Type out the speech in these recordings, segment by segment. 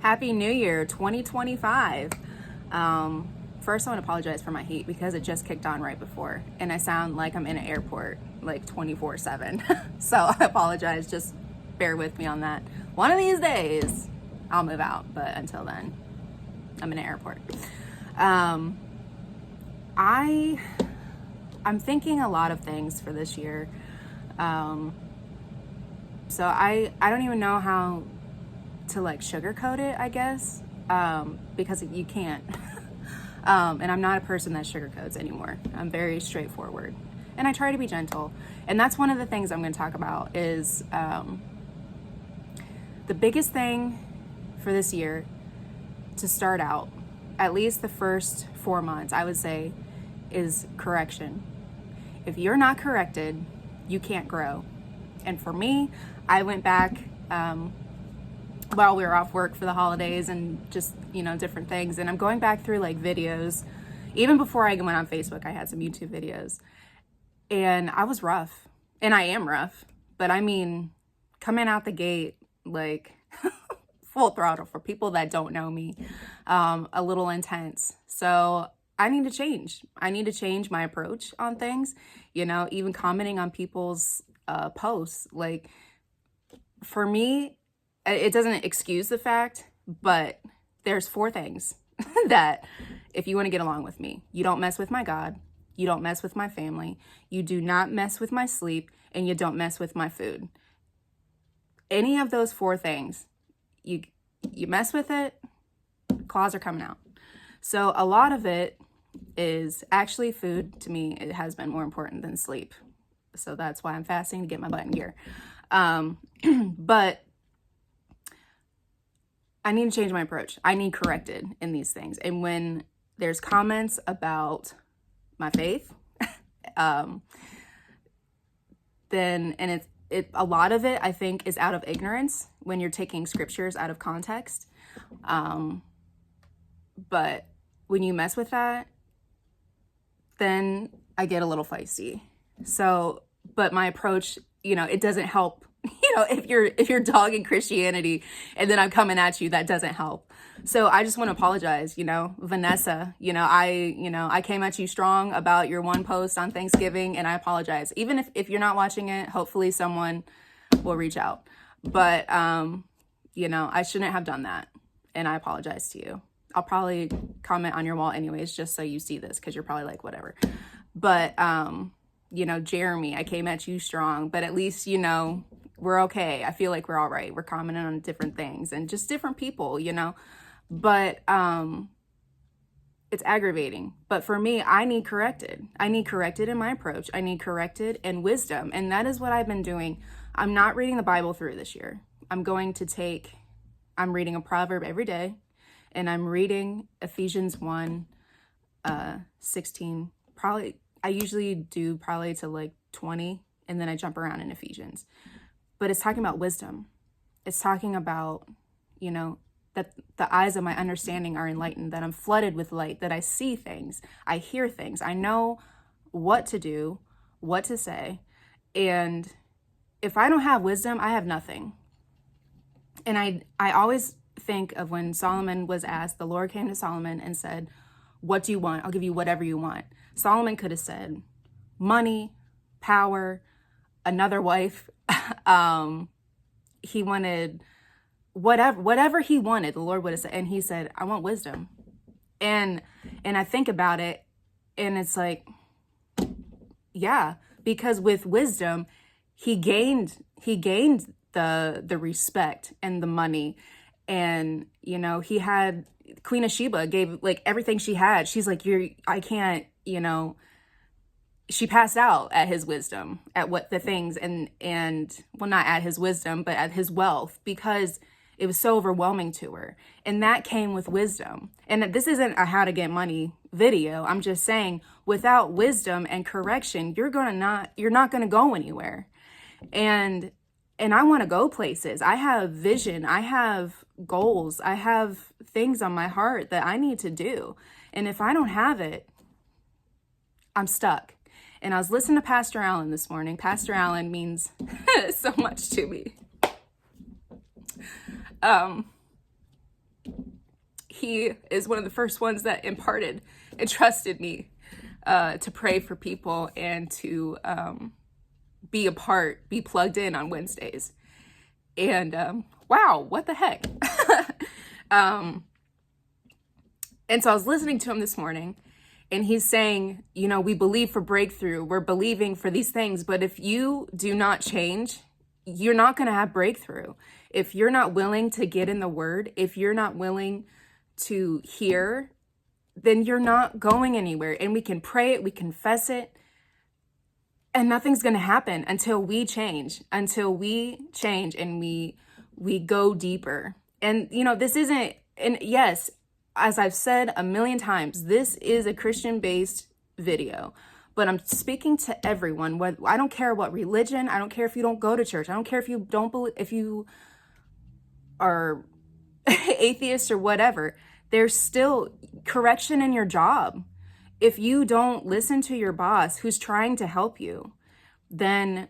Happy New Year 2025. First, I want to apologize for my heat because it just kicked on right before, and I sound like I'm in an airport like 24/7. So I apologize. Just bear with me on that. One of these days, I'll move out, but until then, I'm in an airport. I'm thinking a lot of things for this year. So I don't even know how to like sugarcoat it, I guess, because you can't. And I'm not a person that sugarcoats anymore. I'm very straightforward, and I try to be gentle. And that's one of the things I'm going to talk about is the biggest thing for this year to start out, at least the first 4 months, I would say, is correction. If you're not corrected, you can't grow. And for me, I went back while we were off work for the holidays and just, different things. And I'm going back through like videos. Even before I went on Facebook, I had some YouTube videos. And I was rough. And I am rough. But I mean, coming out the gate, like full throttle for people that don't know me, a little intense. So I need to change. I need to change my approach on things, even commenting on people's posts. Like, for me, it doesn't excuse the fact, but there's 4 things that if you want to get along with me, you don't mess with my God, you don't mess with my family, you do not mess with my sleep, and you don't mess with my food. Any of those 4 things, you mess with it, claws are coming out. So a lot of it is actually food. To me, it has been more important than sleep. So that's why I'm fasting, to get my butt in gear. But I need to change my approach. I need corrected in these things. And when there's comments about my faith, then, and a lot of it, I think, is out of ignorance when you're taking scriptures out of context. But when you mess with that, then I get a little feisty. So, but my approach, it doesn't help. If you're dogging Christianity and then I'm coming at you, that doesn't help. So I just want to apologize, Vanessa, I came at you strong about your one post on Thanksgiving, and I apologize. Even if you're not watching it, hopefully someone will reach out. But, I shouldn't have done that. And I apologize to you. I'll probably comment on your wall anyways, just so you see this, because you're probably like, whatever. But, Jeremy, I came at you strong, but at least, we're okay. I feel like we're all right. We're commenting on different things and just different people, but it's aggravating. But for me, I need corrected. I need corrected in my approach. I need corrected in wisdom. And that is what I've been doing. I'm not reading the Bible through this year. I'm reading a proverb every day, and I'm reading Ephesians 1, 16, probably. I usually do probably to like 20, and then I jump around in Ephesians. But it's talking about wisdom. It's talking about, that the eyes of my understanding are enlightened, that I'm flooded with light, that I see things, I hear things, I know what to do, what to say. And if I don't have wisdom, I have nothing. And I always think of when Solomon was asked, the Lord came to Solomon and said, "What do you want? I'll give you whatever you want." Solomon could have said money, power, another wife. He wanted whatever he wanted, the Lord would have said. And he said, "I want wisdom." And I think about it, and it's like, yeah, because with wisdom, he gained the respect and the money. And, he had Queen of Sheba gave like everything she had. She's like, I can't, she passed out at his wisdom, at what the things and well, not at his wisdom, but at his wealth, because it was so overwhelming to her. And that came with wisdom. And this isn't a how to get money video. I'm just saying, without wisdom and correction, you're not going to go anywhere. And I want to go places. I have vision. I have goals. I have things on my heart that I need to do. And if I don't have it, I'm stuck. And I was listening to Pastor Allen this morning. Pastor Allen means so much to me. he is one of the first ones that imparted and trusted me to pray for people and to be plugged in on Wednesdays. And wow, what the heck? And so I was listening to him this morning, and he's saying, you know, we believe for breakthrough. We're believing for these things. But if you do not change, you're not going to have breakthrough. If you're not willing to get in the word, if you're not willing to hear, then you're not going anywhere. And we can pray it, we confess it, and nothing's going to happen until we change, and we go deeper. And, you know, this isn't, and yes, as I've said a million times, this is a Christian-based video, but I'm speaking to everyone. I don't care what religion. I don't care if you don't go to church. I don't care if you don't believe, if you are atheist or whatever. There's still correction in your job. If you don't listen to your boss who's trying to help you, then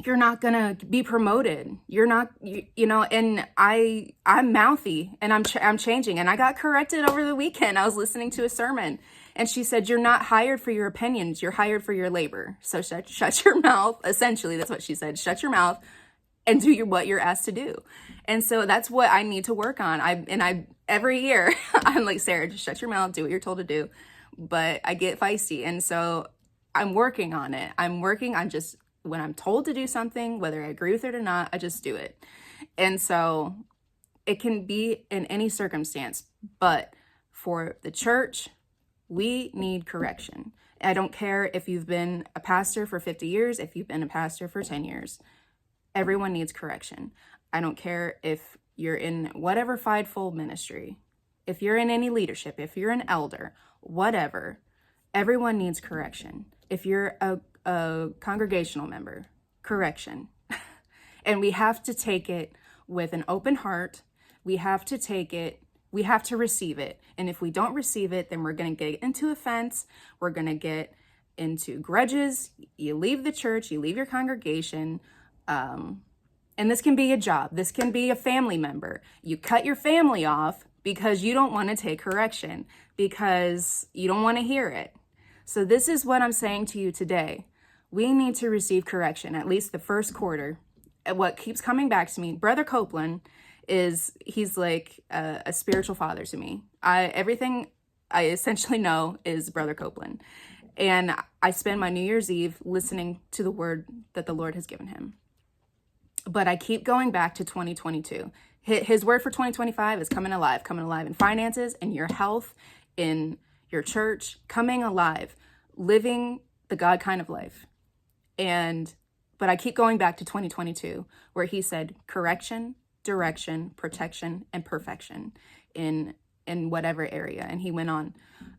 you're not gonna be promoted. You're not, you know. And I'm mouthy, and I'm changing. And I got corrected over the weekend. I was listening to a sermon, and she said, "You're not hired for your opinions. You're hired for your labor. So shut your mouth." Essentially, that's what she said. Shut your mouth and do what you're asked to do. And so that's what I need to work on. Every year I'm like, Sarah, just shut your mouth, do what you're told to do. But I get feisty, and so I'm working on it. When I'm told to do something, whether I agree with it or not, I just do it. And so it can be in any circumstance, but for the church, we need correction. I don't care if you've been a pastor for 50 years, if you've been a pastor for 10 years, everyone needs correction. I don't care if you're in whatever fivefold ministry, if you're in any leadership, if you're an elder, whatever, everyone needs correction. If you're a congregational member, correction. And we have to take it with an open heart. We have to receive it. And if we don't receive it, then we're going to get into offense. We're going to get into grudges. You leave the church, you leave your congregation. And this can be a job. This can be a family member. You cut your family off because you don't want to take correction, because you don't want to hear it. So this is what I'm saying to you today. We need to receive correction, at least the first quarter. What keeps coming back to me, Brother Copeland he's like a spiritual father to me. Everything I essentially know is Brother Copeland. And I spend my New Year's Eve listening to the word that the Lord has given him. But I keep going back to 2022. His word for 2025 is coming alive in finances, in your health, in your church, coming alive, living the God kind of life. But I keep going back to 2022, where he said correction, direction, protection, and perfection in whatever area. And he went on.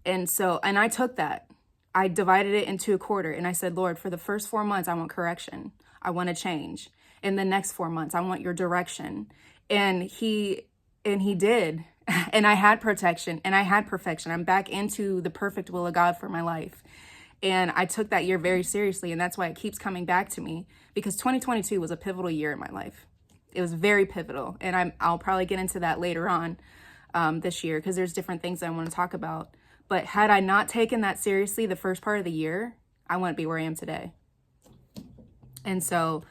And I took that. I divided it into a quarter, and I said, Lord, for the first 4 months, I want correction. I want to change. In the next 4 months, I want your direction. And he did. And I had protection, and I had perfection. I'm back into the perfect will of God for my life. And I took that year very seriously, and that's why it keeps coming back to me, because 2022 was a pivotal year in my life. It was very pivotal, and I'll probably get into that later on this year, because there's different things I want to talk about. But had I not taken that seriously the first part of the year, I wouldn't be where I am today. And so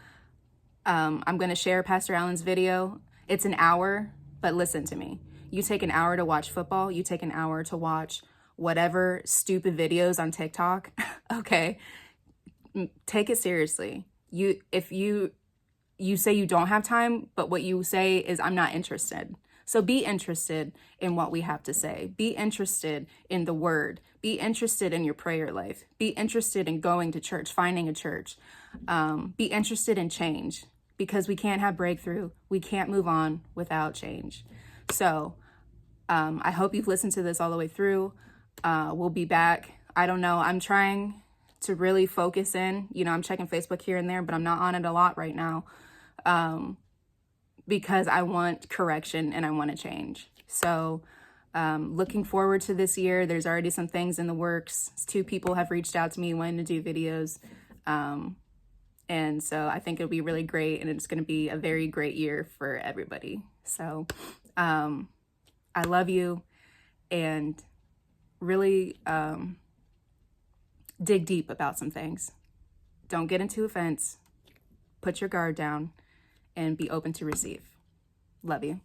I'm going to share Pastor Allen's video. It's an hour, but listen to me. You take an hour to watch football. You take an hour to watch whatever stupid videos on TikTok. Okay, take it seriously. If you say you don't have time, but what you say is, I'm not interested. So be interested in what we have to say. Be interested in the word. Be interested in your prayer life. Be interested in going to church, finding a church. Be interested in change, because we can't have breakthrough. We can't move on without change. So I hope you've listened to this all the way through. We'll be back. I don't know. I'm trying to really focus in. I'm checking Facebook here and there, but I'm not on it a lot right now. Because I want correction and I want to change. So looking forward to this year. There's already some things in the works. 2 people have reached out to me wanting to do videos. And so I think it'll be really great, and it's going to be a very great year for everybody. So I love you, and really dig deep about some things. Don't get into offense. Put your guard down and be open to receive. Love you.